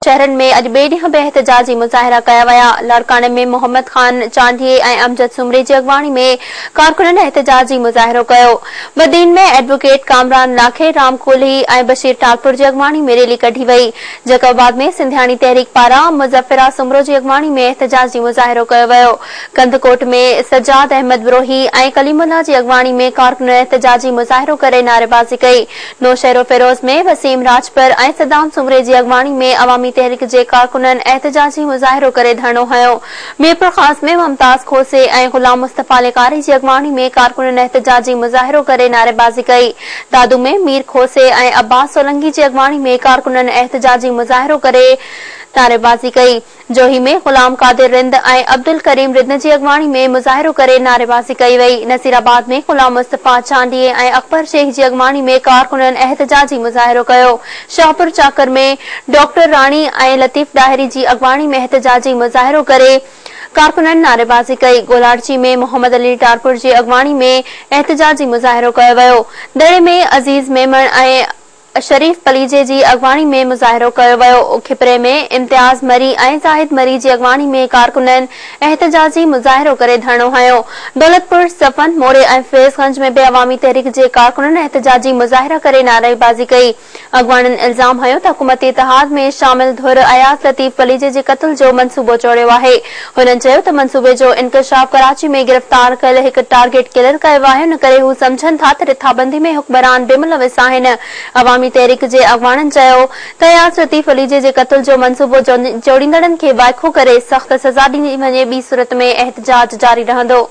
शहरनि में अॼु ॿिए ॾींहुं बि एहतजाजी मुज़ाहिरा कया विया। लाड़काने में मोहम्मद खान चांडिये ऐं अमजद सुमरी जी अॻवानी में कारकुननि एहतजाजी मुज़ाहिरो कयो। बदीन में एडवोकेट कामरान लाखे, राम कोहली ऐं बशीर टालपुर जी अॻवानी में रैली कढी वई। जैकोबाद में सिंधियाणी तहरीक पारां मुज़फ़िरा सुमरो जी अॻवानी में एहतजाजी मुज़ाहिरो कयो वियो। कंदकोट में सजाद अहमद विरोही ऐं कलीमुल्ला जी अॻवानी में कारकुननि एहतजाजी मुज़ाहिरो करे नारेबाज़ी कई। नौशहरो फिरोज में वसीम राजपर ऐं सदाम सुमरे जी अॻवानी में अवामी तहरीक जे कारकुननि एहतजाजी मुज़ाहिरो करे धरनो हयो। मीरपुर ख़ास में मुमताज खोसे ऐं गुलाम मुस्तफ़ा लेकारी जी अॻवानी में कारकुननि एहतजाजी मुज़ाहिरो करे नारेबाज़ी कई। दादू में मीर खोसे ऐं अब्बास सोलंगी जी अॻवानी में कारकुननि एहतजाजी मुज़ाहिरो करे नारेबाज़ी कई। जोही में गुलाम कादिर रिंद ऐं अब्दुल करीम रिंद जी अॻवानी में मुज़ाहिरो करे नारेबाज़ी कई वई। नसीराबाद में गुलाम मुस्तफ़ा चांडिये ऐं अकबर शेख जी अॻवानी में कारकुननि एहतजाजी मुज़ाहिरो कयो। शाहपुर चाकर में डॉक्टर राणी ऐं लतीफ़ डाहिरी जी अॻवानी में एहतजाजी मुज़ाहिरो करे कारकुननि नारेबाज़ी कई। गोलारची में मोहम्मद अली टारपुर जी अॻवानी में एहतजाजी मुज़ाहिरो कयो वियो। दड़े में अज़ीज़ मेमण ऐं शरीफ पलीजे जी अॻवानी में मुज़ाहिरो कयो वियो। खिपरे में इम्तियाज़ मरी ऐं ज़ाहिद मरी जी अॻवानी में कारकुननि एहतजाजी मुज़ाहिरो करे धरनो हयो। दौलतपुर, सफ़न, मोरे ऐं फैज़गंज में बि अवामी तहरीक जे कारकुननि एहतजाजी मुज़ाहिरा करे नारेबाज़ी कई। अॻवाननि इल्ज़ाम हयो त हुकूमती इतिहाद में शामिल धुर अयाज़ लतीफ़ पलीजे जे क़त्ल जो मंसूबो चोड़ियो आहे। हुननि चयो त मंसूबे जो इंकशाफ कराची में गिरफ़्तार कयल हिकु टारगेट किलर कयो आहे। इन करे हू समझनि था त रिथाबंदी में हुक्मरान बेमुलविस आहिनि। अवामी तहरीक जे अॻवाननि चयो त अयाज़ लतीफ़ पलीजे जे क़त्ल जो मंसूबो जोड़ींदड़नि खे वाइखो करे सख़्त सज़ा ॾिनी वञे। ॿी सूरत में एहतजाज जारी रहंदो।